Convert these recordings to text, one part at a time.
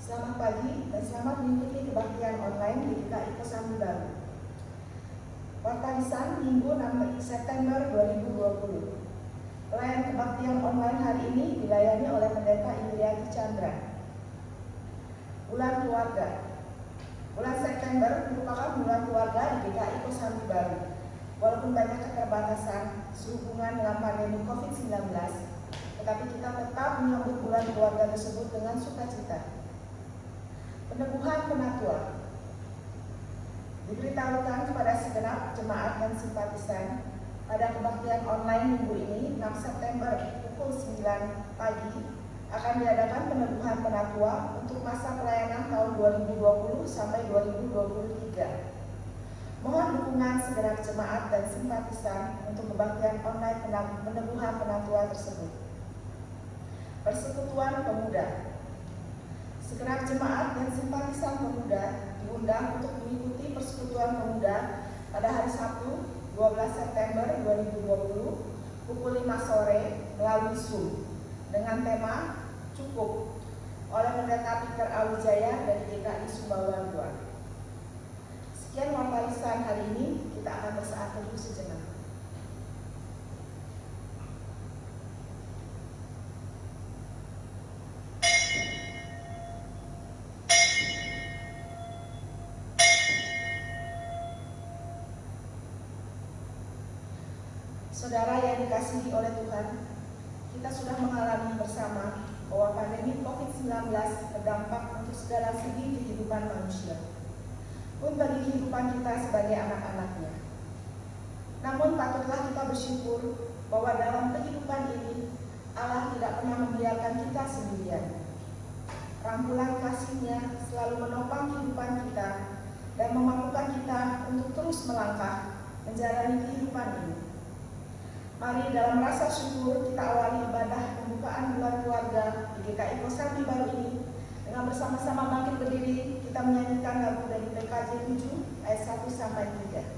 Selamat pagi dan selamat mengikuti kebaktian online di GKI Kosambi Baru. Warta Lisan Minggu 6 September 2020. Pelayan kebaktian online hari ini dilayani oleh Pendeta Indriati Chandra. Bulan Keluarga. Bulan September merupakan bulan keluarga di GKI Kosambi Baru. Walaupun banyak keterbatasan sehubungan dengan pandemi COVID-19, tetapi kita tetap menyambut bulan keluarga tersebut dengan sukacita. Peneguhan penatua. Diberitahukan kepada segenap jemaat dan simpatisan pada kebaktian online minggu ini 6 September pukul 9 pagi akan diadakan peneguhan penatua untuk masa pelayanan tahun 2020 sampai 2023. Mohon dukungan segenap jemaat dan simpatisan untuk kebaktian online peneguhan penatua tersebut. Persekutuan Pemuda. Segenap jemaat dan simpatisan pemuda diundang untuk mengikuti Persekutuan Pemuda pada hari Sabtu 12 September 2020 pukul 5 sore melalui Zoom dengan tema Cukup oleh Pendeta Peter Awijaya dari GKI Sumbawa II. Sekian warta lisan hari ini, kita akan bersaat teduh sejenak. Saudara yang dikasihi oleh Tuhan, kita sudah mengalami bersama bahwa pandemi COVID-19 berdampak untuk segala segi kehidupan manusia, pun bagi kehidupan kita sebagai anak-anaknya. Namun patutlah kita bersyukur bahwa dalam kehidupan ini Allah tidak pernah membiarkan kita sendirian. Rangkulan kasih-Nya selalu menopang kehidupan kita dan memampukan kita untuk terus melangkah menjalani kehidupan ini. Mari dalam rasa syukur kita awali ibadah pembukaan bulan keluarga di GKI Kosambi Baru ini dengan bersama-sama bangkit berdiri kita menyanyikan lagu dari PKJ 7 ayat 1 sampai 3.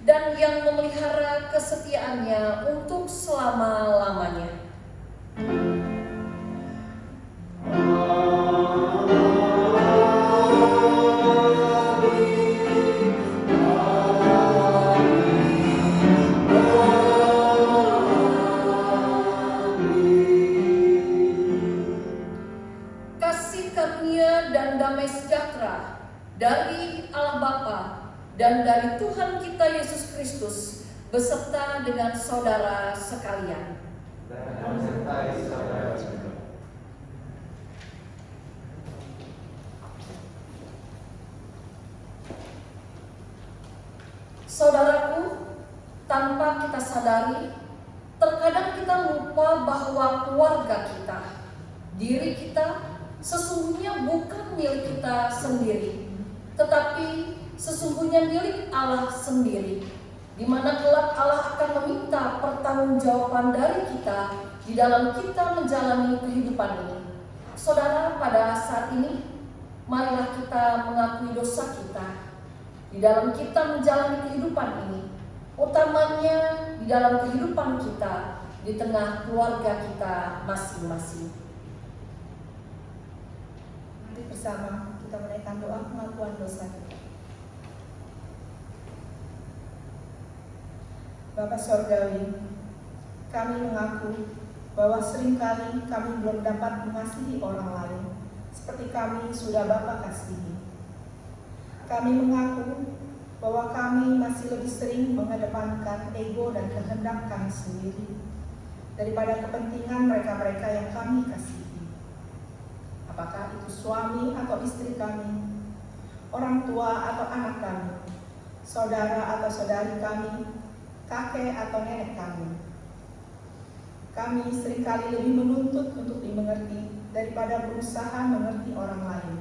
Dan yang memelihara kesetiaannya untuk selama-lamanya. dan damai sejahtera dari Allah Bapa dan dari Tuhan kita Yesus Kristus beserta dengan saudara sekalian. Dan sertai saudara juga. Saudaraku, tanpa kita sadari, terkadang kita lupa bahwa keluarga kita, diri kita, sesungguhnya bukan milik kita sendiri, tetapi sesungguhnya milik Allah sendiri, di mana kelak Allah akan meminta pertanggungjawaban dari kita di dalam kita menjalani kehidupan ini. Saudara, pada saat ini, marilah kita mengakui dosa kita di dalam kita menjalani kehidupan ini, utamanya di dalam kehidupan kita di tengah keluarga kita masing-masing. Mari bersama kita menaikkan doa pengakuan dosa kita. Bapa Sorgawi, kami mengaku bahwa seringkali kami belum dapat mengasihi orang lain seperti kami sudah Bapa kasihi. Kami mengaku bahwa kami masih lebih sering mengedepankan ego dan kehendak kami sendiri daripada kepentingan mereka-mereka yang kami kasihi. Apakah itu suami atau istri kami, orang tua atau anak kami, saudara atau saudari kami, kakek atau nenek kami. Kami seringkali lebih menuntut untuk dimengerti daripada berusaha mengerti orang lain.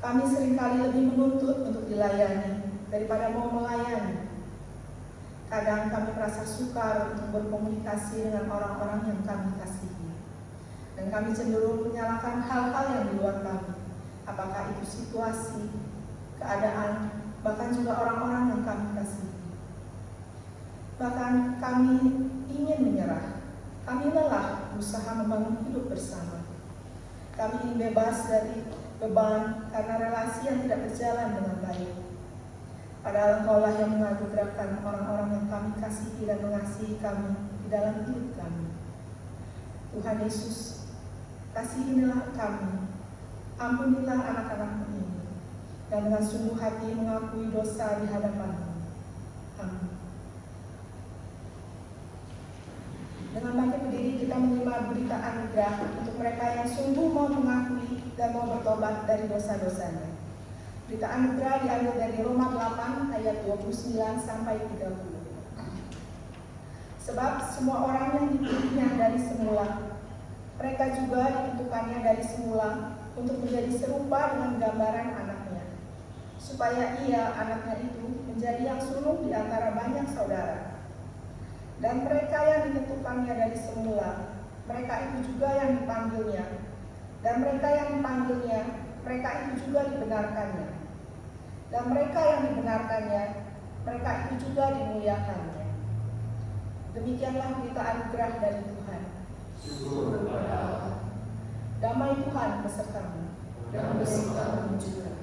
Kami seringkali lebih menuntut untuk dilayani daripada mau melayani. Kadang kami merasa sukar untuk berkomunikasi dengan orang-orang yang kami kasihi. Dan kami cenderung menyalahkan hal-hal yang di luar kami. Apakah itu situasi, keadaan, bahkan juga orang-orang yang kami kasihi. Bahkan kami ingin menyerah. Kami lelah berusaha membangun hidup bersama. Kami ingin bebas dari beban karena relasi yang tidak berjalan dengan baik. Padahal Engkaulah yang menganugerahkan orang-orang yang kami kasihi dan mengasihi kami di dalam hidup kami. Tuhan Yesus, kasihinilah kami, ampunilah anak-anak ini, dan dengan sungguh hati mengakui dosa di hadapan-Mu. Amin. Dengan bangkit berdiri kita menerima berita anugerah untuk mereka yang sungguh mau mengakui dan mau bertobat dari dosa-dosanya. Berita anugerah diambil dari Roma 8 ayat 29 sampai 30. Sebab semua orang yang dipilihnya dari semula, mereka juga ditentukannya dari semula untuk menjadi serupa dengan gambaran anaknya, supaya ia, anaknya itu, menjadi yang sulung di antara banyak saudara. Dan mereka yang ditentukannya dari semula, mereka itu juga yang dipanggilnya. Dan mereka yang dipanggilnya, mereka itu juga dibenarkannya. Dan mereka yang dibenarkannya, mereka itu juga dimuliakannya. Demikianlah berita anugerah dari Tuhan. Damai Tuhan besertamu dan besertamu juga.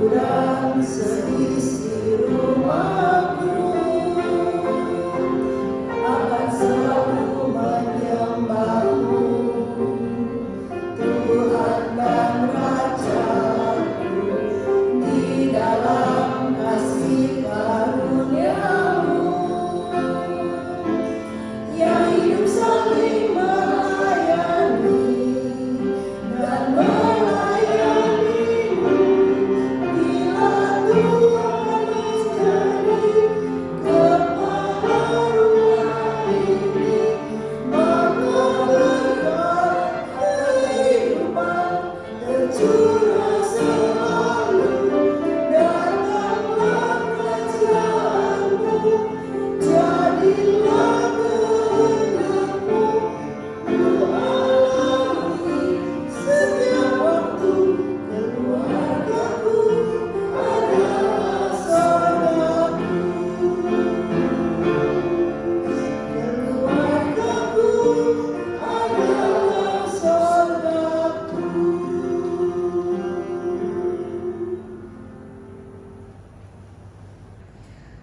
dan seisi rumahku akan selalu menyembahmu, Tuhan dan Rajaku, di dalam kasih karunia-Mu yang hidup saling melayani dan melayanimu. Bila Tuhan menjadi kepala rumah ini, maka berkat kehidupan tercurah selalu. Datanglah kerajaanmu, jadilah kehendakmu, ku alami setiap waktu. Keluargaku adalah saudaraku, keluargaku adalah saudaraku.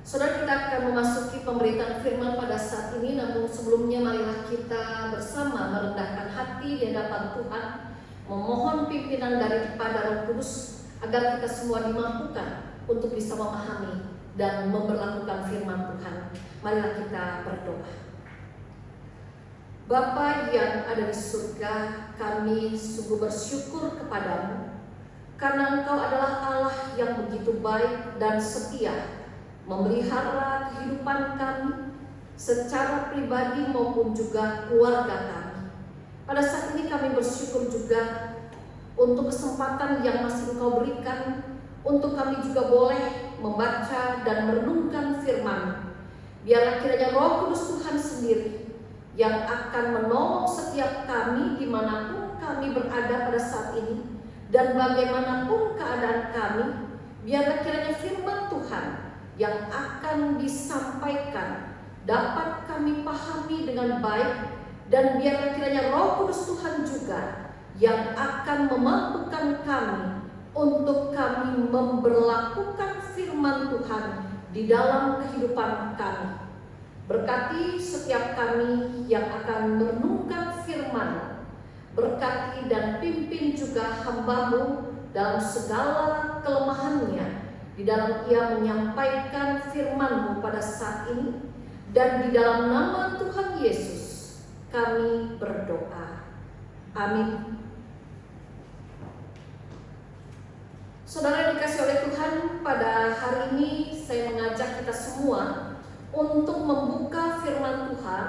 Saudara, kita akan memasuki pemberitaan firman pada saat ini. Namun sebelumnya marilah kita bersama merendahkan hati di hadapan Tuhan, memohon pimpinan daripada Roh Kudus agar kita semua dimampukan untuk bisa memahami dan memberlakukan firman Tuhan. Marilah kita berdoa. Bapa yang ada di surga, kami sungguh bersyukur kepadamu karena Engkau adalah Allah yang begitu baik dan setia, memelihara kehidupan kami secara pribadi maupun juga keluarga kami. Pada saat ini kami bersyukur juga untuk kesempatan yang masih Engkau berikan untuk kami juga boleh membaca dan merenungkan firman. Biarlah kiranya Roh Kudus Tuhan sendiri yang akan menolong setiap kami dimanapun kami berada pada saat ini dan bagaimanapun keadaan kami. Biarlah kiranya firman Tuhan yang akan disampaikan dapat kami pahami dengan baik, dan biarlah kiranya Roh Kudus Tuhan juga yang akan memampukan kami untuk kami memberlakukan firman Tuhan di dalam kehidupan kami. Berkati setiap kami yang akan merenungkan firman, berkati dan pimpin juga hamba-Mu dalam segala kelemahannya di dalam ia menyampaikan firman-Mu pada saat ini, dan di dalam nama Tuhan Yesus kami berdoa. Amin. Saudara yang dikasihi oleh Tuhan, pada hari ini saya mengajak kita semua untuk membuka firman Tuhan.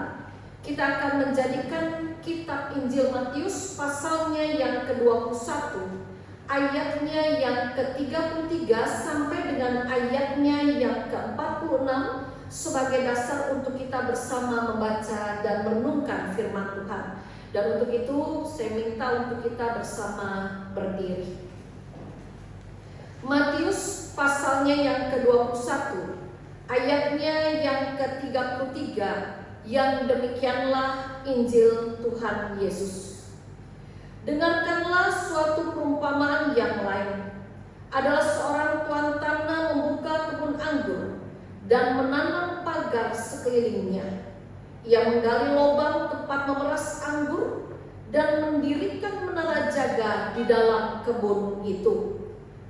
Kita akan menjadikan kitab Injil Matius pasalnya yang ke-21, ayatnya yang ke-33 sampai dengan ayatnya yang ke-46 sebagai dasar untuk kita bersama membaca dan merenungkan firman Tuhan. Dan untuk itu saya minta untuk kita bersama berdiri. Matius pasalnya yang ke-21, ayatnya yang ke-33, yang demikianlah Injil Tuhan Yesus. Dengarkanlah suatu perumpamaan yang lain. Adalah seorang tuan tanah membuka kebun anggur dan menanam pagar sekelilingnya. Ia menggali lubang tempat memeras anggur dan mendirikan menara jaga di dalam kebun itu.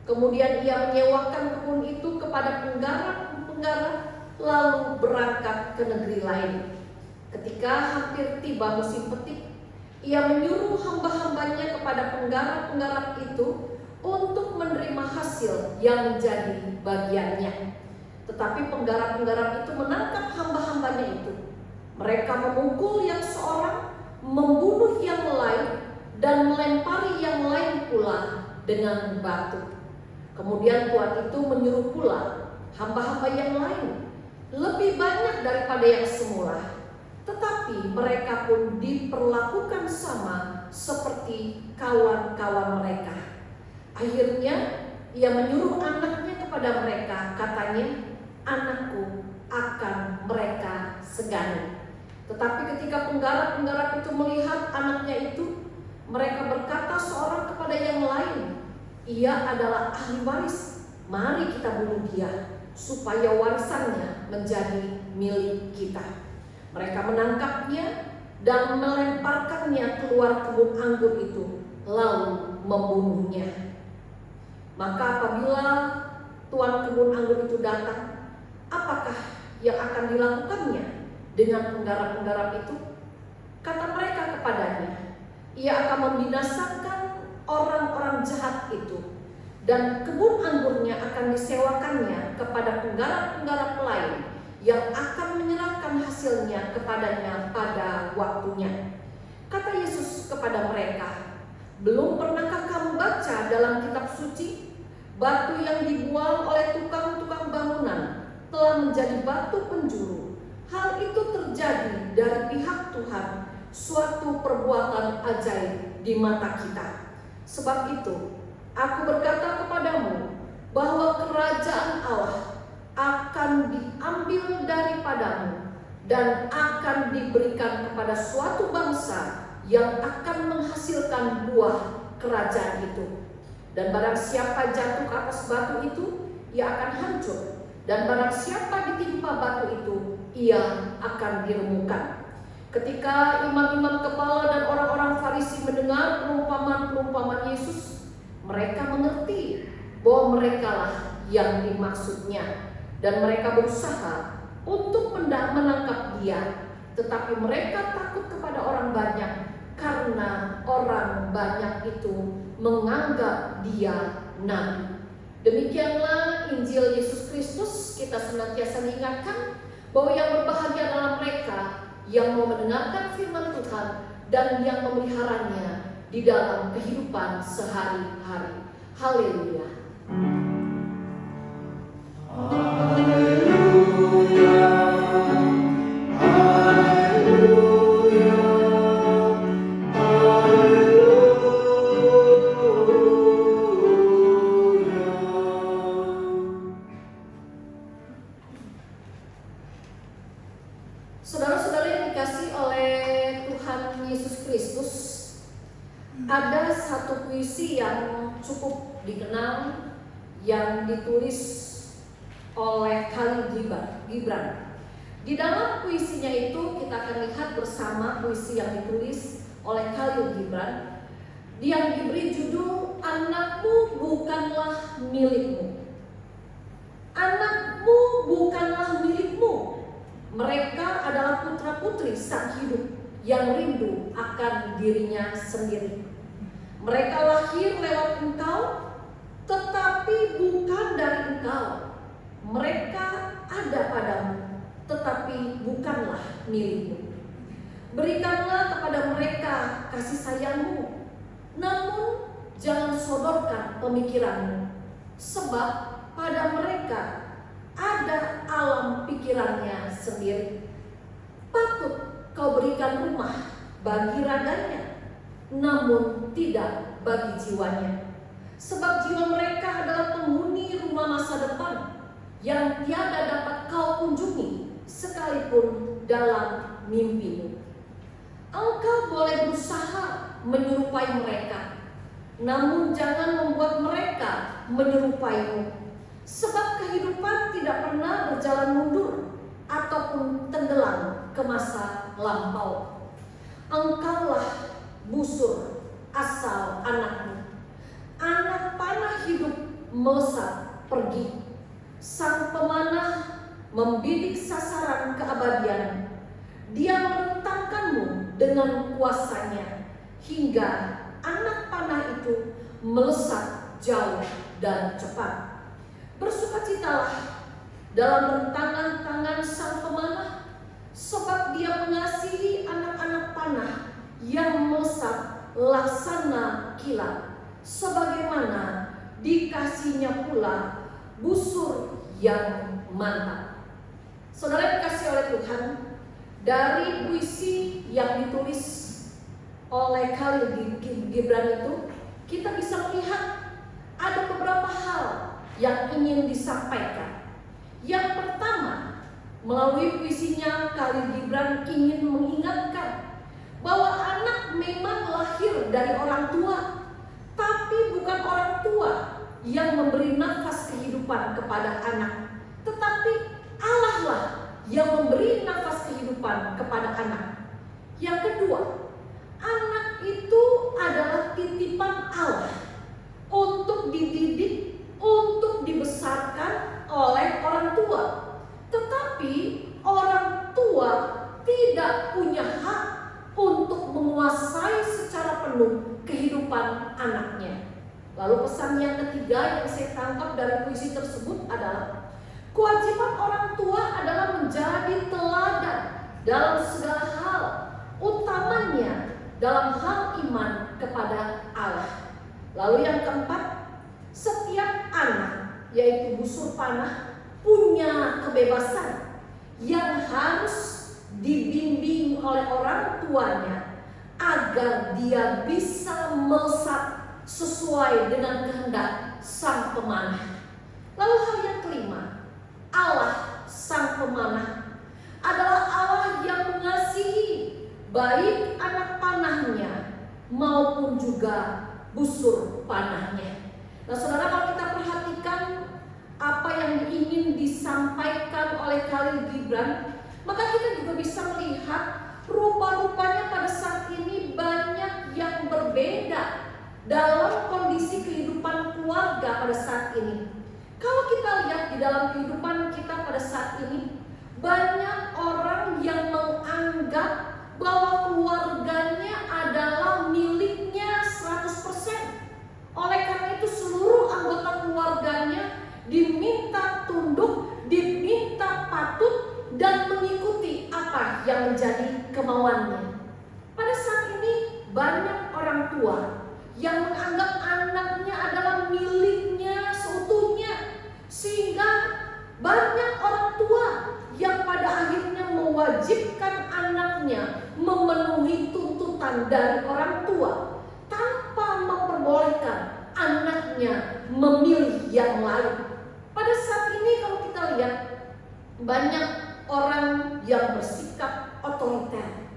Kemudian ia menyewakan kebun itu kepada penggarap-penggarap, lalu berangkat ke negeri lain. Ketika hampir tiba musim petik, ia menyuruh hamba-hambanya kepada penggarap-penggarap itu untuk menerima hasil yang menjadi bagiannya. Tetapi penggarap-penggarap itu menangkap hamba-hambanya itu. Mereka memukul yang seorang, membunuh yang lain, dan melempari yang lain pula dengan batu. Kemudian tuan itu menyuruh pula hamba-hamba yang lain, lebih banyak daripada yang semula. Tetapi mereka pun diperlakukan sama seperti kawan-kawan mereka. Akhirnya ia menyuruh anaknya kepada mereka, katanya, "Anakku akan mereka segani." Tetapi ketika penggarap-penggarap itu melihat anaknya itu, mereka berkata seorang kepada yang lain, "Ia adalah ahli waris, Mari kita bunuh dia supaya warisannya menjadi milik kita. Mereka menangkapnya dan melemparkannya keluar kebun anggur itu, lalu membunuhnya. Maka apabila tuan kebun anggur itu datang, apakah yang akan dilakukannya dengan penggarap-penggarap itu? Kata mereka kepadanya, ia akan membinasakan orang-orang jahat itu, dan kebun anggurnya akan disewakannya kepada penggarap-penggarap lain yang akan menyerahkan hasilnya kepadanya pada waktunya. Kata Yesus kepada mereka, belum pernahkah kamu baca dalam kitab suci, batu yang dibuang oleh tukang-tukang bangunan telah menjadi batu penjuru. Hal itu terjadi dari pihak Tuhan, suatu perbuatan ajaib di mata kita. Sebab itu, aku berkata kepadamu bahwa kerajaan Allah akan diambil daripadamu dan akan diberikan kepada suatu bangsa yang akan menghasilkan buah kerajaan itu. Dan barang siapa jatuh ke atas batu itu, ia akan hancur. Dan barang siapa ditimpa batu itu, ia akan diremukkan. Ketika imam-imam kepala dan orang-orang Farisi mendengar perumpamaan-perumpamaan Yesus, mereka mengerti bahwa merekalah yang dimaksudnya, dan mereka berusaha untuk menangkap dia. Tetapi mereka takut kepada orang banyak, karena orang banyak itu menganggap dia nabi. Demikianlah Injil Yesus Kristus. Kita senantiasa diingatkan bahwa yang berbahagia adalah mereka yang mau mendengarkan firman Tuhan dan yang memeliharanya di dalam kehidupan sehari-hari. Haleluya. Saudara-saudara yang dikasih oleh Tuhan Yesus Kristus, ada satu puisi yang cukup dikenal yang ditulis oleh Khalil Gibran. Di dalam puisinya itu kita akan lihat bersama puisi yang ditulis oleh Khalil Gibran yang diberi judul Anakmu Bukanlah Milikmu. Anakmu bukanlah milikmu. Mereka adalah putra-putri sang hidup yang rindu akan dirinya sendiri. Mereka lahir lewat engkau, tetapi bukan dari engkau. Mereka ada padamu, tetapi bukanlah milikmu. Berikanlah kepada mereka kasih sayangmu, namun jangan sodorkan pemikiranmu, sebab pada mereka ada alam pikirannya sendiri. Patut kau berikan rumah bagi raganya, namun tidak bagi jiwanya. Sebab jiwa mereka adalah penghuni rumah masa depan yang tiada dapat kau kunjungi sekalipun dalam mimpimu. Engkau boleh berusaha menyerupai mereka, namun jangan membuat mereka menyerupaimu. Sebab kehidupan tidak pernah berjalan mundur ataupun tenggelam ke masa lampau. Engkaulah busur asal anakmu. Anak panah hidup melesat pergi. Sang pemanah membidik sasaran keabadian. Dia merentangkanmu dengan kuasanya, hingga anak panah itu melesat jauh dan cepat. Bersukacitalah dalam rentangan tangan sang pemanah, sebab dia mengasihi anak-anak panah yang melesat laksana kilat, sebagaimana dikasihnya pula busur yang mantap. Saudara dikasih oleh Tuhan, dari puisi yang ditulis oleh Khalil Gibran itu, kita bisa melihat ada beberapa hal yang ingin disampaikan. Yang pertama, melalui puisinya Khalil Gibran ingin mengingatkan bahwa anak memang lahir dari orang tua, tapi bukan orang tua yang memberi nafas kehidupan kepada anak, tetapi Allah lah yang memberi nafas kehidupan kepada anak. Yang kedua, anak itu adalah titipan Allah untuk dididik, untuk dibesarkan oleh orang tua. Tetapi orang tua tidak punya hak untuk menguasai secara penuh kehidupan anaknya. Lalu pesan yang ketiga yang saya tangkap dari puisi tersebut adalah kewajiban orang tua adalah menjadi teladan dalam segala hal, utamanya dalam hal iman kepada Allah. Lalu yang keempat, setiap anak, yaitu busur panah, punya kebebasan yang harus dibimbing oleh orang tuanya agar dia bisa melesat sesuai dengan kehendak sang pemanah. Lalu hal yang kelima, Allah sang pemanah adalah Allah yang mengasihi baik anak panahnya maupun juga busur panahnya. Nah saudara, kalau kita perhatikan apa yang ingin disampaikan oleh Khalil Gibran, maka kita juga bisa melihat rupa-rupanya pada saat ini banyak yang berbeda dalam kondisi kehidupan keluarga pada saat ini. Kalau kita lihat di dalam kehidupan kita pada saat ini, banyak orang yang menganggap bahwa keluarganya adalah miliknya 100%. Oleh karena itu seluruh anggota keluarganya diminta tunduk, diminta patuh dan mengikuti apa yang menjadi kemauannya. Pada saat ini banyak orang tua yang menganggap anaknya adalah miliknya seutuhnya, sehingga banyak orang tua yang pada akhirnya mewajibkan anaknya memenuhi tuntutan dari orang tua tanpa memperbolehkan anaknya memilih yang lain. Pada saat ini kalau kita lihat banyak orang yang bersikap otoriter,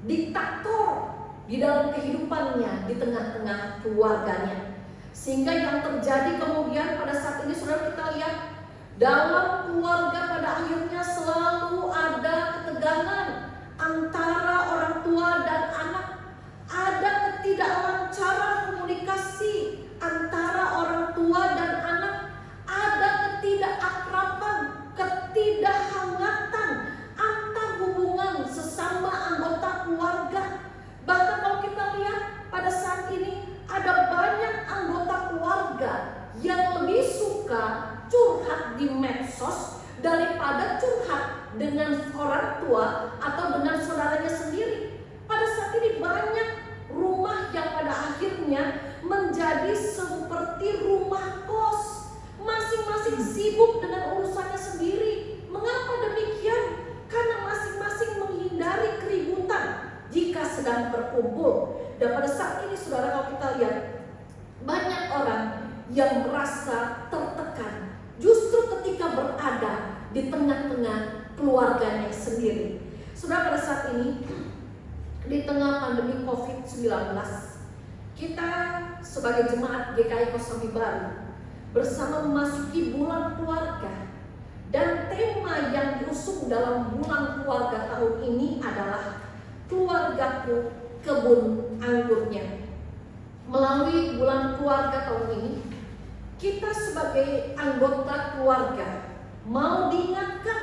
diktator di dalam kehidupannya di tengah-tengah keluarganya, sehingga yang terjadi kemudian pada saat ini saudara, kita lihat dalam keluarga pada akhirnya selalu ada ketegangan antara orang tua dan anak, ada ketidaklancaran komunikasi antara orang tua dan anak, ada ketidakakraban, ketidakhangatan antar hubungan sesama anggota keluarga. Bahkan kalau kita lihat pada saat ini ada banyak anggota keluarga yang lebih suka curhat di medsos daripada curhat dengan orang tua atau dengan saudaranya sendiri. Pada saat ini banyak rumah yang pada akhirnya menjadi seperti rumah kos, masing-masing sibuk dengan urusannya sendiri. Mengapa demikian? Karena masing-masing menghindari keributan jika sedang berkumpul. Dan pada saat ini saudara, kalau kita lihat banyak orang yang merasa tertekan justru ketika berada di tengah-tengah keluarganya sendiri. Saudara, pada saat ini di tengah pandemi COVID-19, kita sebagai jemaat GKI Kosambi Baru bersama memasuki bulan keluarga, dan tema yang diusung dalam bulan keluarga tahun ini adalah keluargaku kebun anggurnya. Melalui bulan keluarga tahun ini, kita sebagai anggota keluarga mau diingatkan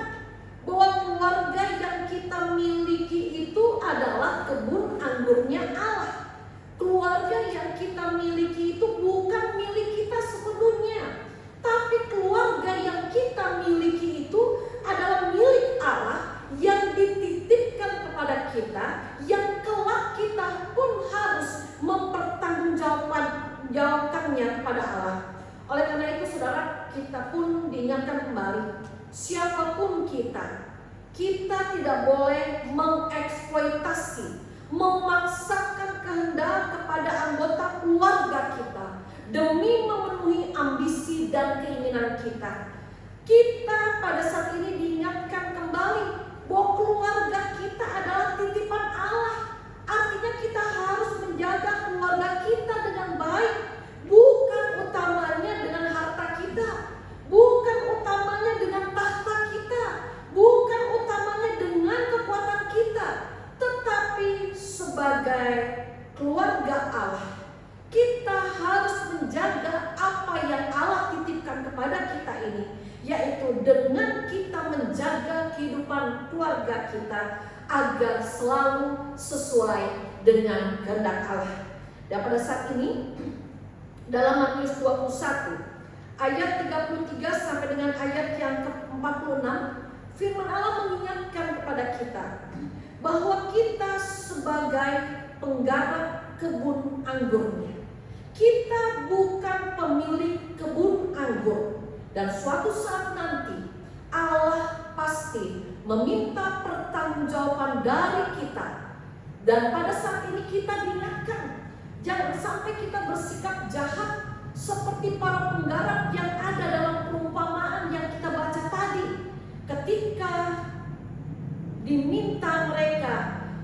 bahwa keluarga yang kita miliki itu adalah kebun anggurnya Allah. Keluarga yang kita miliki itu bukan milik kita sepenuhnya, tapi keluarga yang kita miliki itu adalah milik Allah yang dititipkan kepada kita, yang kelak kita pun harus mempertanggungjawabkannya kepada Allah. Oleh karena itu saudara, kita pun diingatkan kembali, siapapun kita tidak boleh mengeksploitasi, memaksakan kehendak kepada anggota keluarga kita demi memenuhi ambisi dan keinginan kita. Kita pada saat ini diingatkan kembali bahwa keluarga kita adalah titipan Allah. Artinya kita harus menjaga keluarga kita dengan baik, bukan utamanya dengan ini, yaitu dengan kita menjaga kehidupan keluarga kita agar selalu sesuai dengan kehendak Allah. Dan pada saat ini dalam Matius 21 ayat 33 sampai dengan ayat yang ke-46, firman Allah mengingatkan kepada kita bahwa kita sebagai penggarap kebun anggurnya. Kita bukan pemilik kebun anggur, dan suatu saat nanti Allah pasti meminta pertanggungjawaban dari kita. Dan pada saat ini kita diingatkan, jangan sampai kita bersikap jahat seperti para penggarap yang ada dalam perumpamaan yang kita baca tadi. Ketika diminta mereka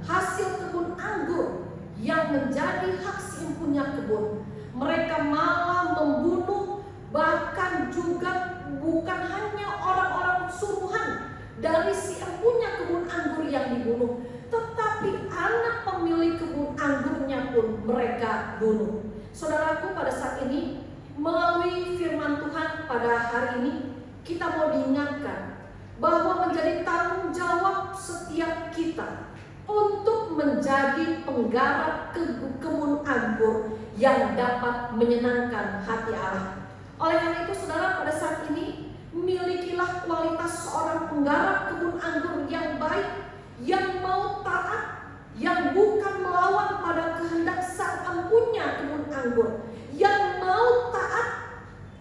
hasil kebun anggur yang menjadi hak si empunya kebun, mereka malah membunuh, bahkan juga bukan hanya orang-orang suruhan dari si empunya kebun anggur yang dibunuh, tetapi anak pemilik kebun anggurnya pun mereka bunuh. Saudaraku, pada saat ini melalui firman Tuhan pada hari ini kita mau diingatkan bahwa menjadi tanggung jawab setiap kita untuk menjadi penggarap kebun anggur yang dapat menyenangkan hati Allah. Oleh karena itu saudara, pada saat ini milikilah kualitas seorang penggarap kebun anggur yang baik, yang mau taat, yang bukan melawan pada kehendak sang empunya kebun anggur, yang mau taat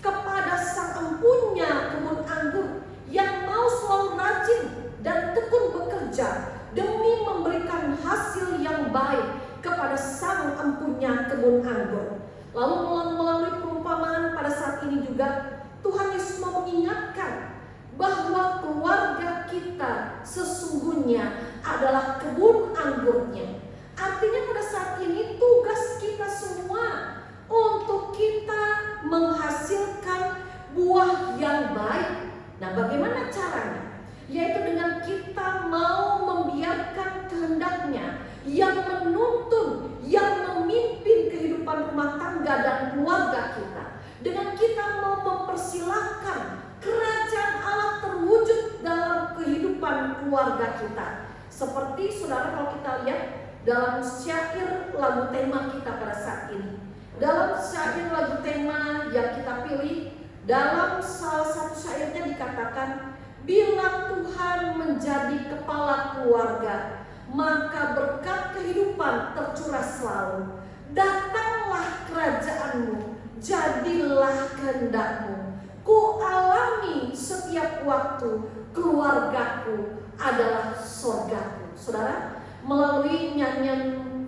kepada sang empunya kebun anggur, yang mau selalu rajin dan tekun bekerja demi memberikan hasil yang baik kepada sang empunya kebun anggur. Lalu melalui perumpamaan pada saat ini juga Tuhan Yesus mau mengingatkan bahwa keluarga kita sesungguhnya adalah kebun anggurnya. Artinya pada saat ini tugas kita semua untuk kita menghasilkan buah yang baik. Nah, bagaimana caranya? Yaitu dengan kita mau membiarkan kehendaknya yang menuntun, yang memimpin kehidupan rumah tangga dan keluarga kita. Dengan kita mau mempersilahkan kerajaan Allah terwujud dalam kehidupan keluarga kita. Seperti saudara, kalau kita lihat dalam syair lagu tema kita pada saat ini, dalam syair lagu tema yang kita pilih, dalam salah satu syairnya dikatakan, bila Tuhan menjadi kepala keluarga, maka berkat kehidupan tercurah selalu. Datanglah kerajaanmu, jadilah kehendakmu. Ku alami setiap waktu, keluargaku adalah surgaku. Saudara, melalui nyanyian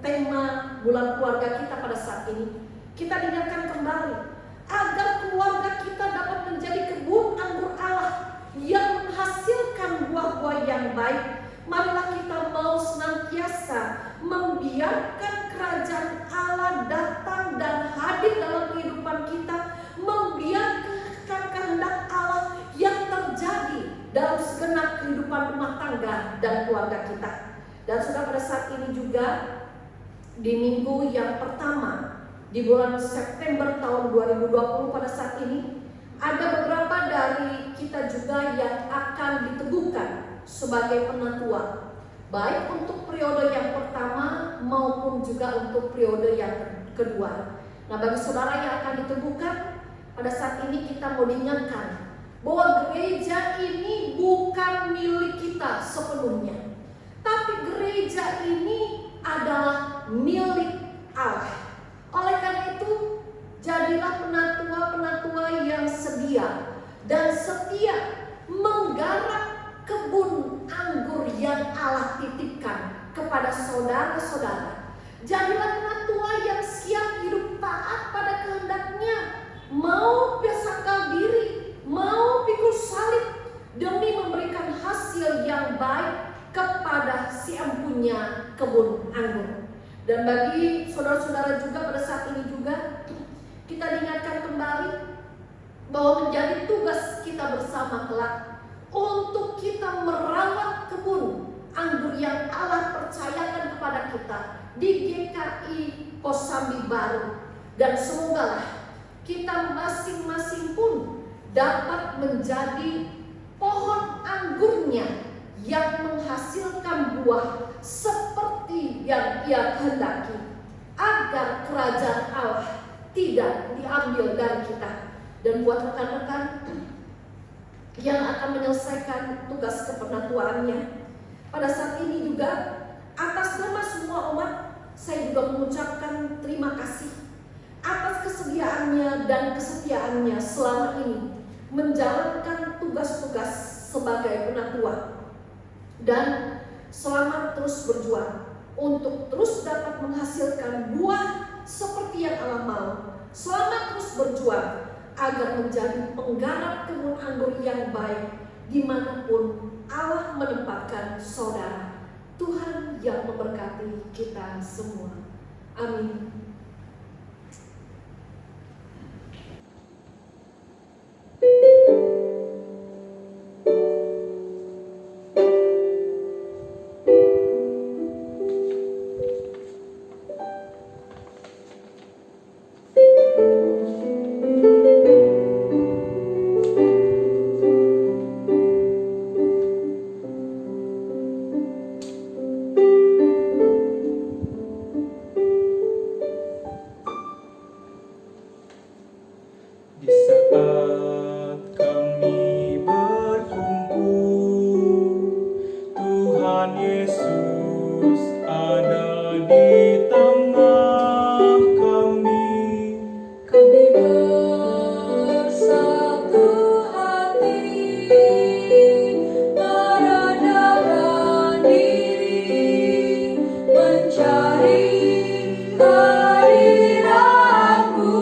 tema bulan keluarga kita pada saat ini, kita diingatkan kembali agar keluarga kita dapat menjadi kebun anggur Allah yang menghasilkan buah-buah yang baik. Marilah kita mau senantiasa membiarkan kerajaan Allah datang dan hadir dalam kehidupan kita, membiarkan kehendak Allah yang terjadi dalam segenap kehidupan rumah tangga dan keluarga kita. Dan sudah pada saat ini juga di minggu yang pertama di bulan September tahun 2020 pada saat ini, ada beberapa dari kita juga yang akan diteguhkan sebagai penatua, baik untuk periode yang pertama maupun juga untuk periode yang kedua. Nah, bagi saudara yang akan diteguhkan pada saat ini, kita mau diingatkan bahwa gereja ini bukan milik kita sepenuhnya, tapi gereja ini adalah milik Allah. Oleh karena itu, jadilah penatua-penatua yang sedia dan setia menggarap kebun anggur yang Allah titipkan kepada saudara-saudara. Jadilah penatua yang siap hidup taat pada kehendaknya, mau bersangkal diri, mau pikul salib demi memberikan hasil yang baik kepada si empunya kebun anggur. Dan bagi saudara-saudara juga pada saat ini juga kita diingatkan kembali bahwa menjadi tugas kita bersama kelak untuk kita merawat kebun anggur yang Allah percayakan kepada kita di GKI Kosambi Baru. Dan semoga kita masing-masing pun dapat menjadi pohon anggurnya yang menghasilkan buah seperti yang Ia kehendaki, agar kerajaan Allah tidak diambil dari kita. Dan buat rekan-rekan yang akan menyelesaikan tugas kepenatuannya, pada saat ini juga atas nama semua umat, saya juga mengucapkan terima kasih atas kesediaannya dan kesetiaannya selama ini menjalankan tugas-tugas sebagai penatua. Dan selamat terus berjuang untuk terus dapat menghasilkan buah seperti yang Allah mau. Selamat terus berjuang agar menjadi penggarap kebun anggur yang baik dimanapun Allah menempatkan saudara. Tuhan yang memberkati kita semua. Amin. Di saat kami berkumpul, Tuhan Yesus ada di tengah kami. Kami bersatu hati, merendahkan diri, mencari hadirat-Mu.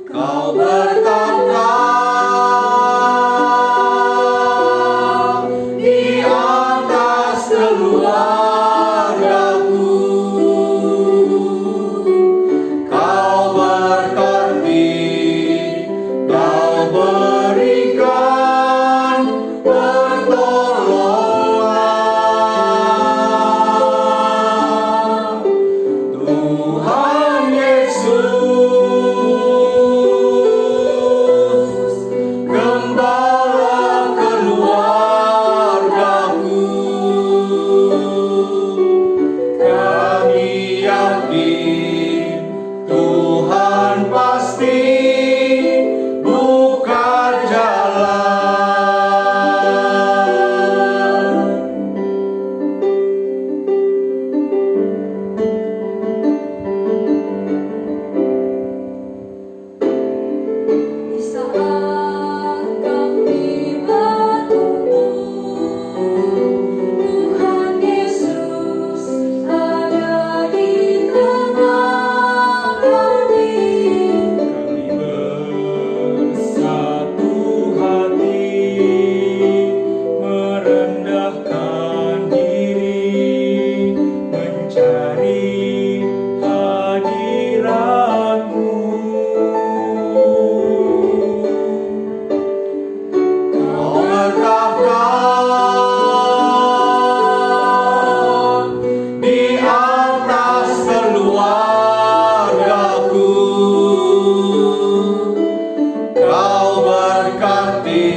Kau bertata di atas keluargaku. Kau berkati, Kau berikan pertolongan. Tuhan Yesus, gembala keluargaku. Kami yakin Tuhan pasti buka jalan. Di saat kami berkumpul, Tuhan Yesus ada di tengah kami. Kami bersatu hati, merendahkan diri, mencari hadirat-Mu. Kau bertata di atas keluargaku. Kau berkati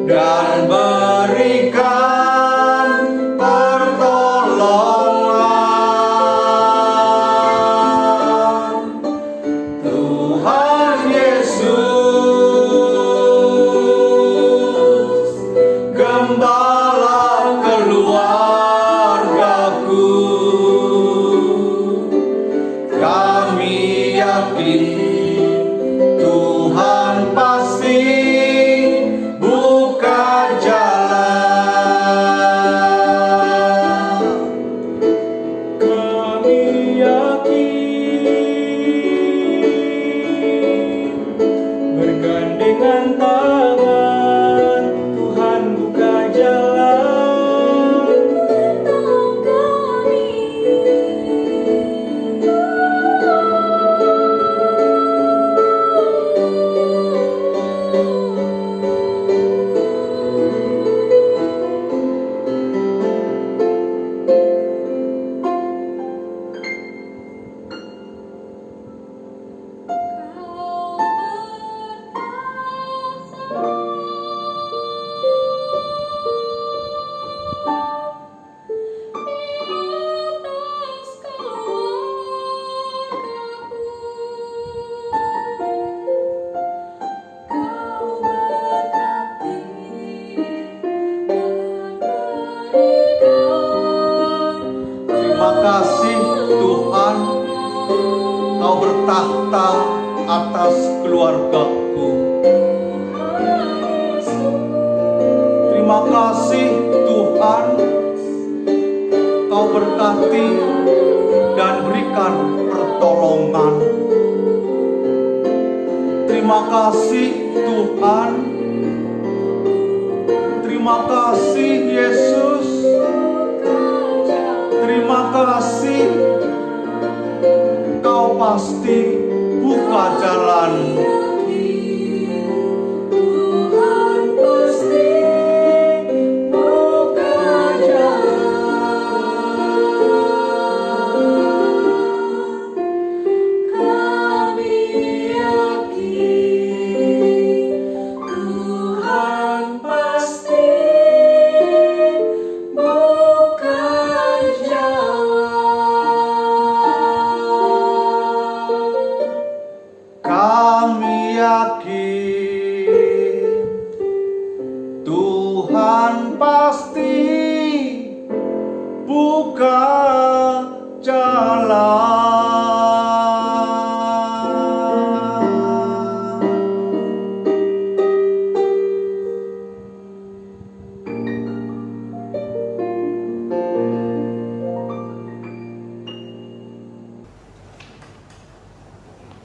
dan berikan pertolongan. Tuhan Yesus, gembala keluargaku. Kami yakin Tuhan pasti buka jalan. Kami yakin bergandengan tangan, Tuhan buka jalan. Tolong kami. Kau bertahta atas keluargaku. Terima kasih Tuhan, Kau berkati dan berikan pertolongan. Terima kasih Tuhan, terima kasih Yesus, terima kasih Kau pasti buka jalan. Tuhan pasti buka jalan. Kami yakin Tuhan pasti buka jalan. Kami yakin Tuhan pasti buka jalan.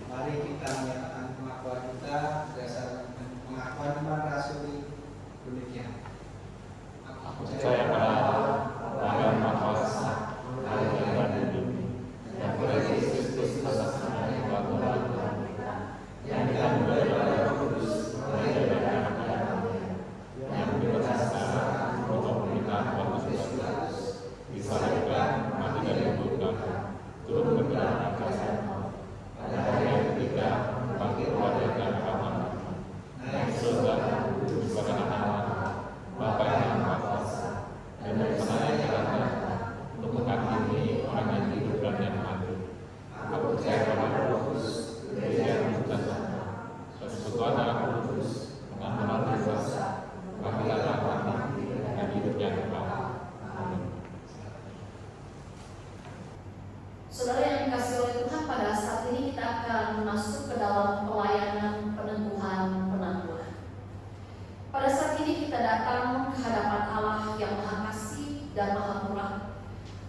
Mari kita menyatakan pengakuan kita berdasarkan pengakuan iman rasuli demikian. Aku Percaya pada Allah, Bapa Maha Kuasa, Allah yang hidup, yang Kristus atas nama Tuhan kita, yang dikandung dari Roh Kudus, lahir dari anak Maria, yang dipercayakan untuk menikah Pontius Pilatus, disalibkan, mati dan dikuburkan, turun ke dalam angkasa, pada hari yang ketiga bangkit dari antara mati, naik ke surga, duduk di kanan Allah, Bapa yang Maha Kuasa, dan berkenan di dalamnya untuk menghakimi orang yang hidup dan yang mati. Aku percaya pada Roh Kudus, Gereja yang berjasa, persekutuan darah kudus, pengampunan dosa, pengadilan mati, dan hidup yang kekal. Amin. Saudara yang dikasihi oleh Tuhan, pada saat ini kita akan masuk ke dalam pelayanan peneguhan penangguhan. Pada saat ini kita datang ke hadapan Allah yang Maha Kasih dan Maha Murah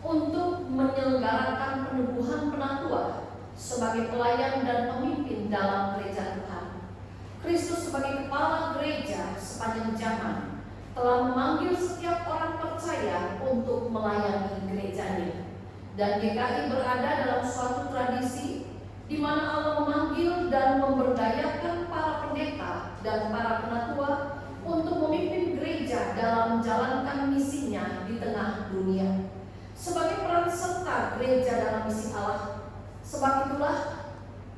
untuk menyelenggarakan peneguhan penangguhan sebagai pelayan dan pemimpin dalam gereja Tuhan. Kristus sebagai kepala gereja sepanjang zaman telah memanggil setiap orang percaya untuk melayani gerejanya. Dan GKI berada dalam suatu tradisi di mana Allah memanggil dan memberdayakan para pendeta dan para penatua untuk memimpin gereja dalam menjalankan misinya di tengah dunia. Sebagai peran serta gereja dalam misi Allah, sebab itulah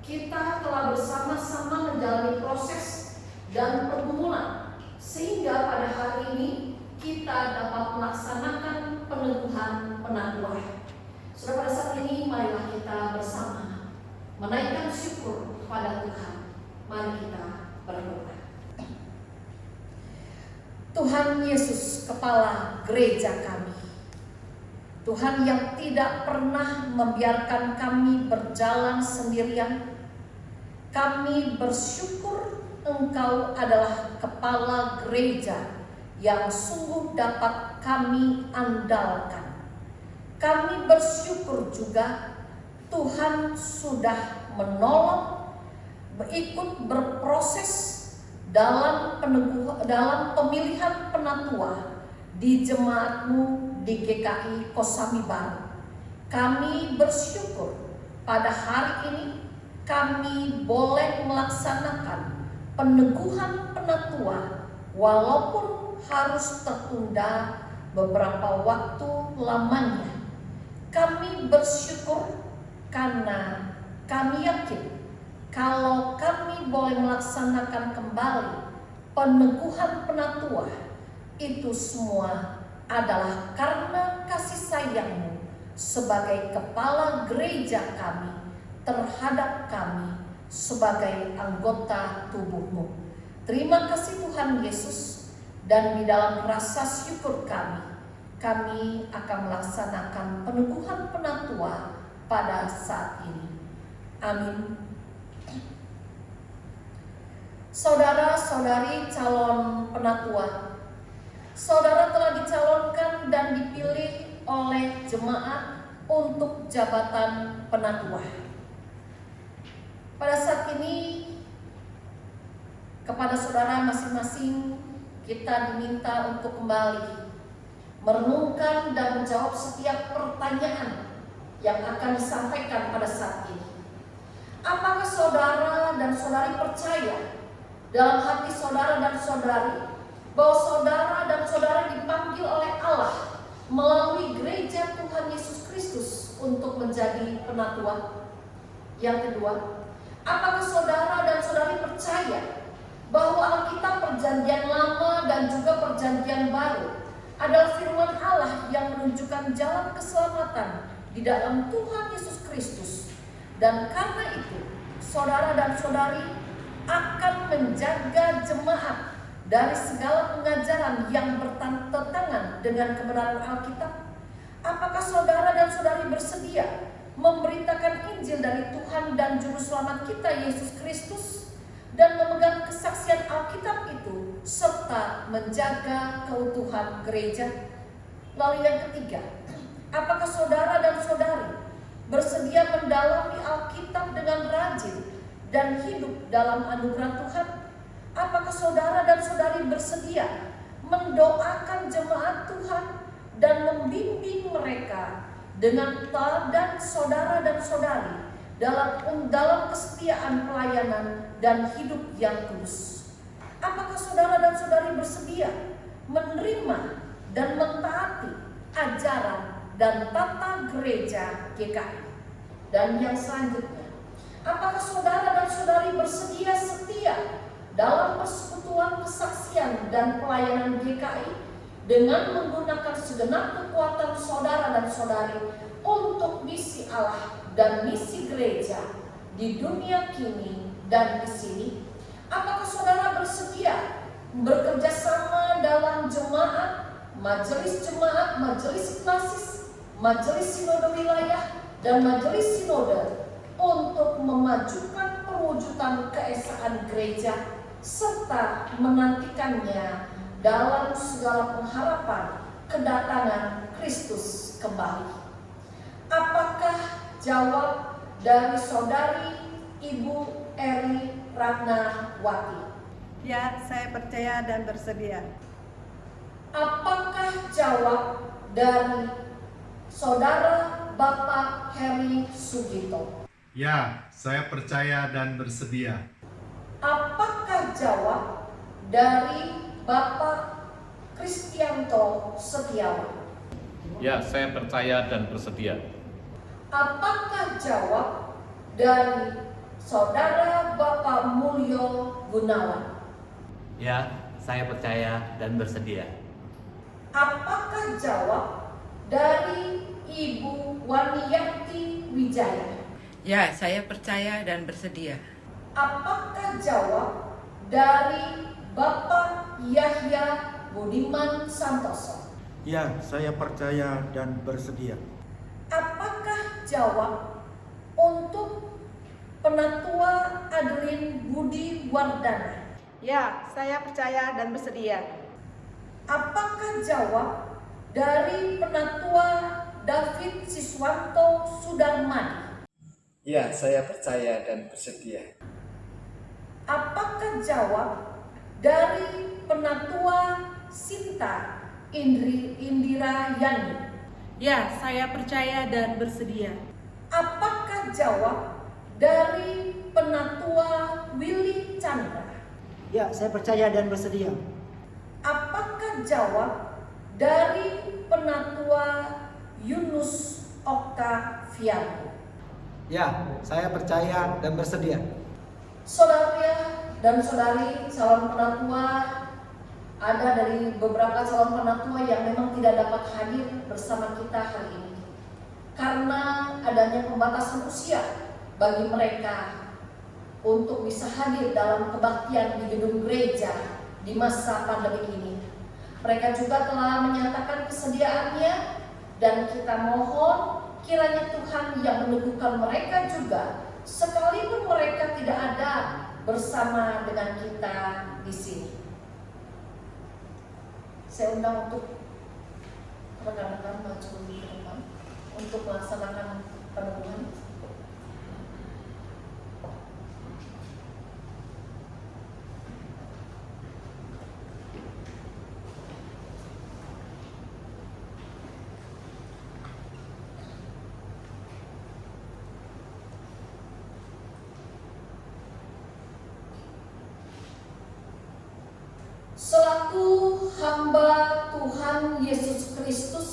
kita telah bersama-sama menjalani proses dan pergumulan sehingga pada hari ini kita dapat melaksanakan peneguhan penangguhan. Saudara, pada saat ini marilah kita bersama menaikkan syukur kepada Tuhan. Mari kita berdoa. Tuhan Yesus, kepala gereja kami, Tuhan yang tidak pernah membiarkan kami berjalan sendirian, kami bersyukur Engkau adalah kepala gereja yang sungguh dapat kami andalkan. Kami bersyukur juga Tuhan sudah menolong, ikut berproses dalam pemilihan penatua di jemaat-Mu di GKI Kosambi Baru. Kami bersyukur pada hari ini kami boleh melaksanakan peneguhan penatua walaupun harus tertunda beberapa waktu lamanya. Kami bersyukur karena kami yakin kalau kami boleh melaksanakan kembali peneguhan penatua, itu semua adalah karena kasih sayang-Mu sebagai kepala gereja kami terhadap kami sebagai anggota tubuh-Mu. Terima kasih Tuhan Yesus, dan di dalam rasa syukur kami akan melaksanakan peneguhan penatua pada saat ini. Amin. Saudara-saudari calon penatua, saudara telah dicalonkan dan dipilih oleh jemaat untuk jabatan penatua. Pada saat ini, kepada saudara masing-masing kita diminta untuk kembali merenungkan dan menjawab setiap pertanyaan yang akan disampaikan pada saat ini. Apakah saudara dan saudari percaya dalam hati saudara dan saudari bahwa saudara dan saudari dipanggil oleh Allah melalui gereja Tuhan Yesus Kristus untuk menjadi penatua? Yang kedua, apakah saudara dan saudari percaya bahwa Alkitab Perjanjian Lama dan juga Perjanjian Baru adalah firman Allah yang menunjukkan jalan keselamatan di dalam Tuhan Yesus Kristus, dan karena itu saudara dan saudari akan menjaga jemaat dari segala pengajaran yang bertentangan dengan kebenaran Alkitab? Apakah saudara dan saudari bersedia memberitakan Injil dari Tuhan dan Juru Selamat kita Yesus Kristus dan memegang kesaksian Alkitab itu serta menjaga keutuhan gereja? Lalu yang ketiga, apakah saudara dan saudari bersedia mendalami Alkitab dengan rajin dan hidup dalam anugerah Tuhan? Apakah saudara dan saudari bersedia mendoakan jemaat Tuhan dan membimbing mereka dengan teladan saudara dan saudari dalam kesetiaan pelayanan dan hidup yang kudus? Apakah saudara dan saudari bersedia menerima dan mentaati ajaran dan tata gereja GKI? Dan yang selanjutnya, apakah saudara dan saudari bersedia setia dalam persekutuan kesaksian dan pelayanan GKI dengan menggunakan segenap kekuatan saudara dan saudari untuk misi Allah dan misi gereja di dunia kini dan di sini? Apakah saudara bersedia bekerja sama dalam jemaat, majelis jemaat, majelis klasis, majelis sinode wilayah, dan majelis sinode untuk memajukan perwujudan keesaan gereja serta menantikannya dalam segala pengharapan kedatangan Kristus kembali? Apakah jawab dari saudari Ibu Eri Ratnawati? Ya, saya percaya dan bersedia. Apakah jawab dari saudara Bapak Heri Sugito? Ya, saya percaya dan bersedia. Apakah jawab dari Bapak Kristianto Setiawan? Ya, saya percaya dan bersedia. Apakah jawab dari saudara Bapak Mulyo Gunawan? Ya, saya percaya dan bersedia. Apakah jawab dari Ibu Waniyanti Wijaya? Ya, saya percaya dan bersedia. Apakah jawab dari Bapak Yahya Budiman Santoso? Ya, saya percaya dan bersedia. Apakah jawab untuk Penatua Adeline Budi Wardana? Ya, saya percaya dan bersedia. Apakah jawab dari Penatua David Siswanto Sudarmadi? Ya, saya percaya dan bersedia. Apakah jawab dari Penatua Sinta Indira Yani? Ya, saya percaya dan bersedia. Apakah jawab dari Penatua Willy Chandra? Ya, saya percaya dan bersedia. Apakah jawab dari Penatua Yunus Oktavianto? Ya, saya percaya dan bersedia. Saudara dan saudari calon penatua, ada dari beberapa calon penatua yang memang tidak dapat hadir bersama kita hari ini karena adanya pembatasan usia bagi mereka untuk bisa hadir dalam kebaktian di gedung gereja di masa pandemi ini. Mereka juga telah menyatakan kesediaannya dan kita mohon kiranya Tuhan yang meneguhkan mereka juga sekalipun mereka tidak ada bersama dengan kita di sini. Saya undang untuk rekan-rekan maju di depan untuk melaksanakan peneguhan. Selaku hamba Tuhan Yesus Kristus,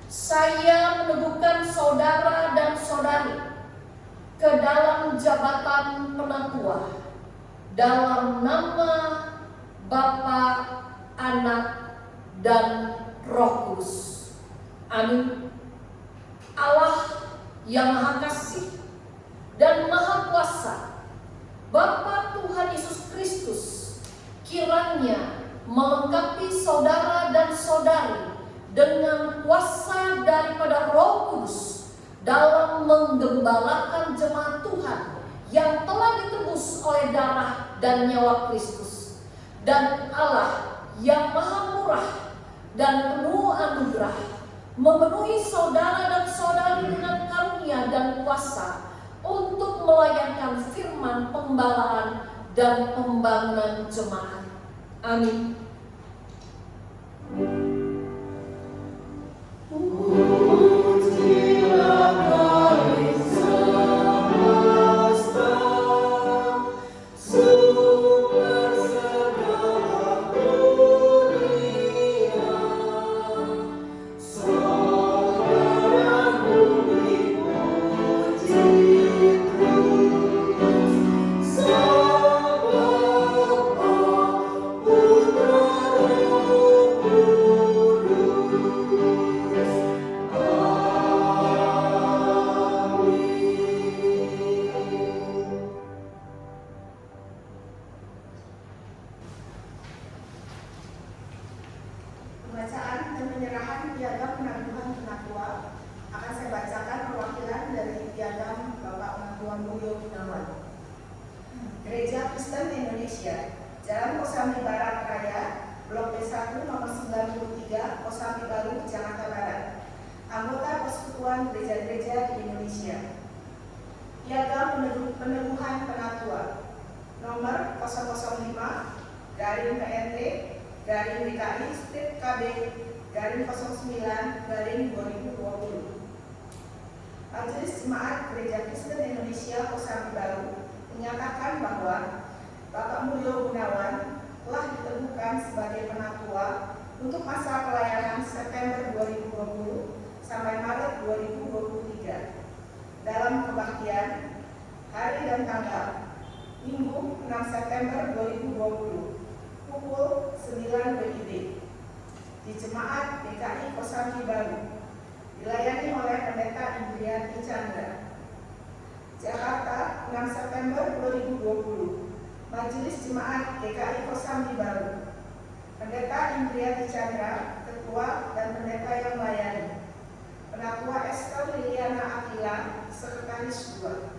saya meneguhkan saudara dan saudari ke dalam jabatan penatua dalam nama Bapa, Anak, dan Roh Kudus. Amin. Allah yang Maha Kasih dan Maha Kuasa, Bapa Tuhan Yesus Kristus, kiranya melengkapi saudara dan saudari dengan kuasa daripada Roh Kudus dalam menggembalakan jemaat Tuhan yang telah ditebus oleh darah dan nyawa Kristus. Dan Allah yang Maha Murah dan penuh anugerah memenuhi saudara dan saudari dengan karunia dan kuasa untuk melayangkan firman pembelaan dan pembangunan jemaat. Amin. Pembacaan dan penyerahan piagam penangguhan penatua akan saya bacakan perwakilan dari piagam Bapak Penatua Mulyo Gunawan. Gereja Kristen Indonesia, Jalan Kosambi Barat Raya, Blok B1 nomor 93, Kosambi Baru, Jakarta Barat. Anggota Persekutuan Gereja-Gereja di Indonesia. Piagam peneguhan penatua nomor 005-DKI/KB/09/2020. Majelis Jemaat Gereja Kristen Indonesia Kosambi Baru menyatakan bahwa Bapak Mulyo Gunawan telah diteguhkan sebagai penatua untuk masa pelayanan September 2020 sampai Maret 2023 dalam kebaktian hari dan tanggal Minggu 6 September 2020 pukul 9 WIB di Jemaat DKI Kosambi Baru dilayani oleh Pendeta Indriati Chandra. Jakarta 6 September 2020 Majelis Jemaat DKI Kosambi Baru, Pendeta Indriati Chandra, Ketua dan Pendeta yang melayani. Penatua Esther Liliana Akila, Sekretaris 2.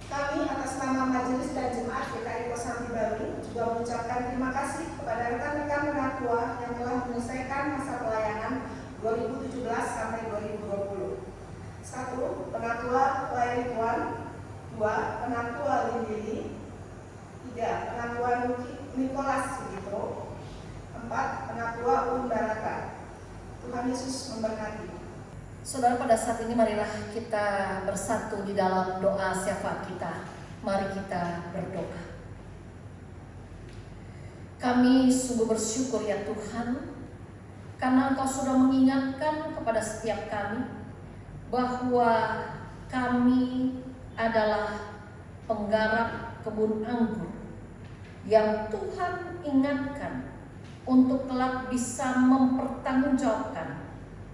Kami atas nama Majelis dan Jemaat DKI Kosambi Baru juga mengucapkan terima kasih kepada rekan-rekan penatua yang telah menyelesaikan masa pelayanan 2017 sampai 2020. 1. Penatua Pelayan Tuan. 2. Penatua Lindili. 3. Penatua Nikolas Sugito. 4. Penatua Un Baraka. Tuhan Yesus memberkati. Saudara, pada saat ini marilah kita bersatu di dalam doa syafaat kita. Mari kita berdoa. Kami sungguh bersyukur ya Tuhan, karena Engkau sudah mengingatkan kepada setiap kami bahwa kami adalah penggarap kebun anggur yang Tuhan ingatkan untuk kelak bisa mempertanggungjawabkan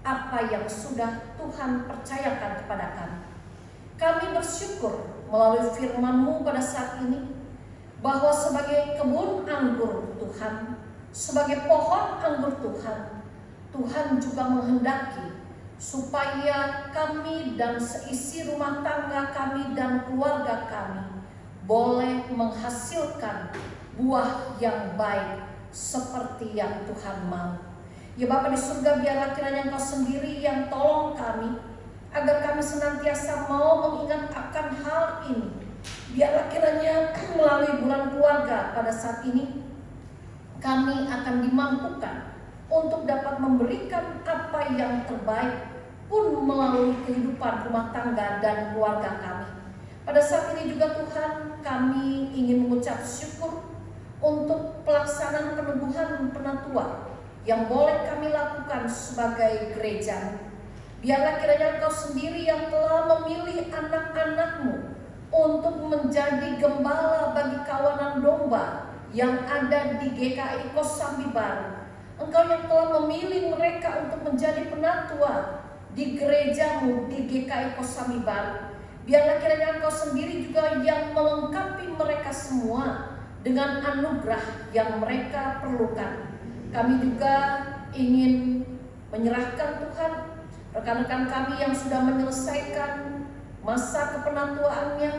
apa yang sudah Tuhan percayakan kepada kami. Kami bersyukur melalui firman-Mu pada saat ini, bahwa sebagai kebun anggur Tuhan, sebagai pohon anggur Tuhan, Tuhan juga menghendaki supaya kami dan seisi rumah tangga kami dan keluarga kami boleh menghasilkan buah yang baik seperti yang Tuhan mau. Ya Bapa di surga, biarlah kiranya Engkau sendiri yang tolong kami, agar kami senantiasa mau mengingat akan hal ini. Biarlah kiranya melalui bulan keluarga pada saat ini, kami akan dimampukan untuk dapat memberikan apa yang terbaik pun melalui kehidupan rumah tangga dan keluarga kami. Pada saat ini juga Tuhan, kami ingin mengucap syukur untuk pelaksanaan peneguhan penatua yang boleh kami lakukan sebagai gereja. Biarlah kiranya Engkau sendiri yang telah memilih anak-anak-Mu untuk menjadi gembala bagi kawanan domba yang ada di GKI Kosambi Baru. Engkau yang telah memilih mereka untuk menjadi penatua di gereja-Mu di GKI Kosambi Baru. Biarlah kiranya Engkau sendiri juga yang melengkapi mereka semua dengan anugerah yang mereka perlukan. Kami juga ingin menyerahkan Tuhan rekan-rekan kami yang sudah menyelesaikan masa kepenatuaannya,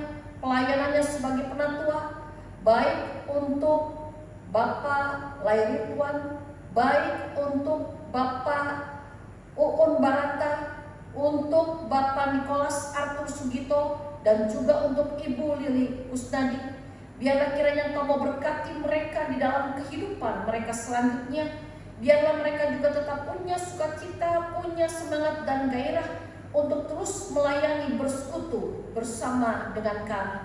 pelayanannya sebagai penatua, baik untuk Bapak Lairituan, baik untuk Bapak Uun Barata, untuk Bapak Nikolas Arthur Sugito, dan juga untuk Ibu Lili Kusnadi. Biarlah kiranya Engkau mau berkati mereka di dalam kehidupan mereka selanjutnya. Biarlah mereka juga tetap punya sukacita, punya semangat dan gairah untuk terus melayani bersekutu bersama dengan kami.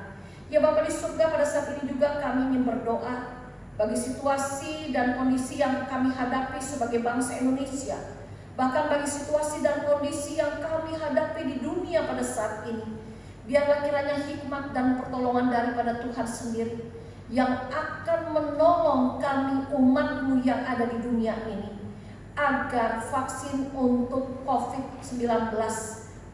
Ya Bapa di surga, pada saat ini juga kami ingin berdoa bagi situasi dan kondisi yang kami hadapi sebagai bangsa Indonesia. Bahkan bagi situasi dan kondisi yang kami hadapi di dunia pada saat ini. Biarlah kiranya hikmat dan pertolongan daripada Tuhan sendiri yang akan menolong kami umat-Mu yang ada di dunia ini, agar vaksin untuk COVID-19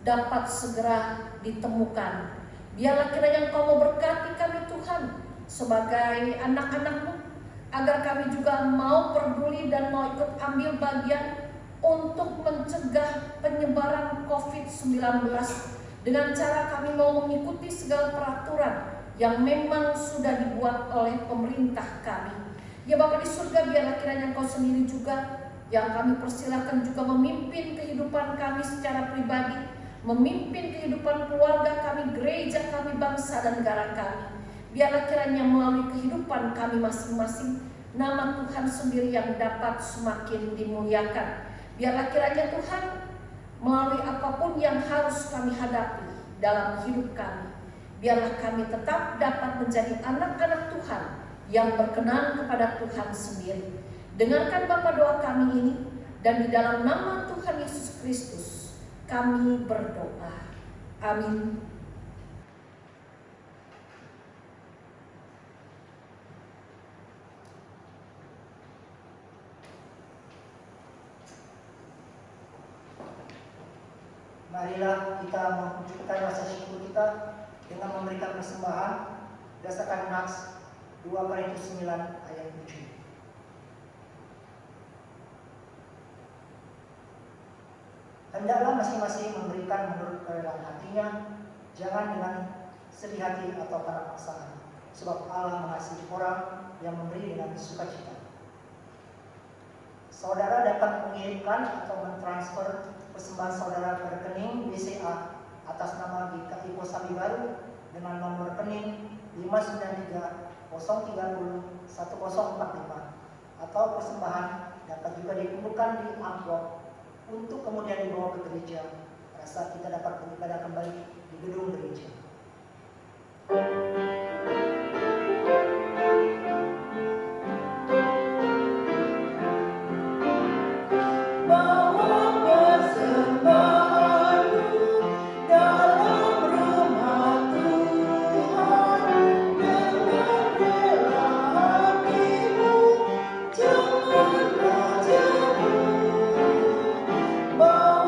dapat segera ditemukan. Biarlah kiranya Engkau mau berkati kami Tuhan sebagai anak-anak-Mu, agar kami juga mau peduli dan mau ikut ambil bagian untuk mencegah penyebaran COVID-19 dengan cara kami mau mengikuti segala peraturan yang memang sudah dibuat oleh pemerintah kami. Ya Bapa di surga, biarlah kiranya Engkau sendiri juga yang kami persilakan juga memimpin kehidupan kami secara pribadi, memimpin kehidupan keluarga kami, gereja kami, bangsa dan negara kami. Biarlah kiranya melalui kehidupan kami masing-masing, nama Tuhan sendiri yang dapat semakin dimuliakan. Biarlah kiranya Tuhan melalui apapun yang harus kami hadapi dalam hidup kami, biarlah kami tetap dapat menjadi anak-anak Tuhan yang berkenan kepada Tuhan sendiri. Dengarkan Bapa doa kami ini, dan di dalam nama Tuhan Yesus Kristus kami berdoa. Amin. Marilah kita menunjukkan rasa syukur kita dengan memberikan persembahan berdasarkan Nats 2 Korintus 9 ayat 7. Hendaklah masing-masing memberikan menurut kerelaan hatinya, jangan dengan sedih hati atau karena paksaan, sebab Allah mengasihi orang yang memberi dengan sukacita. Saudara dapat mengirimkan atau mentransfer persembahan saudara ke rekening BCA atas nama GKI Kosambi Baru dengan nomor rekening 593-030-1045, atau persembahan dapat juga dikumpulkan di amplop untuk kemudian dibawa ke gereja pada saat kita dapat beribadah kembali di gedung gereja. Bawa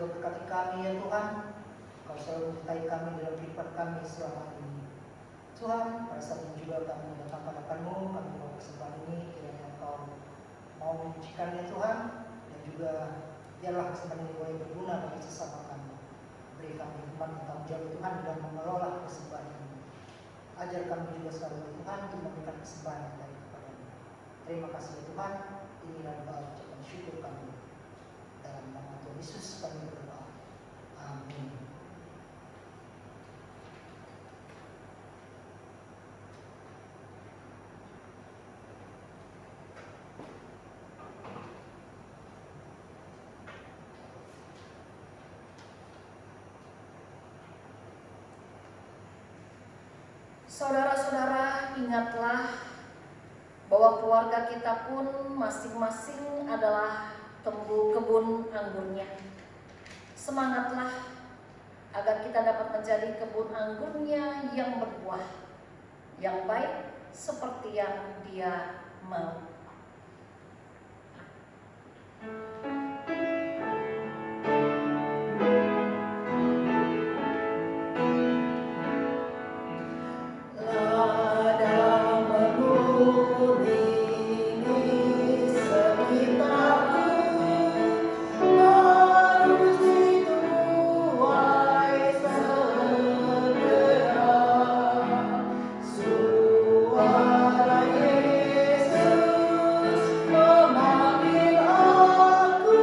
selalu berkati kami ya Tuhan. Kau selalu menyertai kami dalam kehidupan kami selama ini. Tuhan, pada saat ini juga kami datang hadapan-Mu, kami bawa kesempatan ini, kiranya Engkau mau menyucikannya Tuhan, dan juga biarlah kesempatan ini boleh berguna bagi sesama kami. Beri kami hikmat dan tanggung jawab Tuhan dalam mengelola kesempatan ini. Ajar kami juga selalu Tuhan untuk memberikan kesempatan dari kepada-Mu. Terima kasih ya Tuhan, inilah doa ucapan syukur kami. Dalam nama Tuhan Yesus kami berdoa. Amin. Saudara-saudara, ingatlah bahwa keluarga kita pun masing-masing adalah kebun anggurnya. Semangatlah agar kita dapat menjadi kebun anggurnya yang berbuah, yang baik seperti yang Dia mau. Suara Yesus memanggil aku.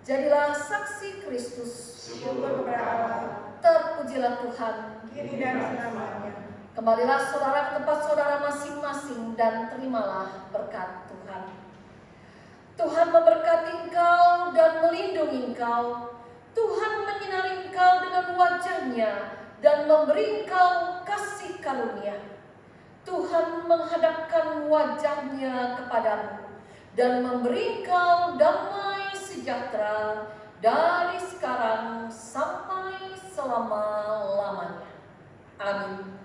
Jadilah saksi Kristus. Syukur kepada Allah, Terpujilah Tuhan. kini dan selamanya. Kembalilah saudara ke tempat saudara masing-masing dan terimalah berkat Tuhan. Tuhan memberkati engkau dan melindungi engkau. Tuhan menyinari engkau dengan wajah-Nya dan memberi engkau kasih karunia. Tuhan menghadapkan wajah-Nya kepadamu dan memberi engkau damai sejahtera dari sekarang sampai selama-lamanya. Amin.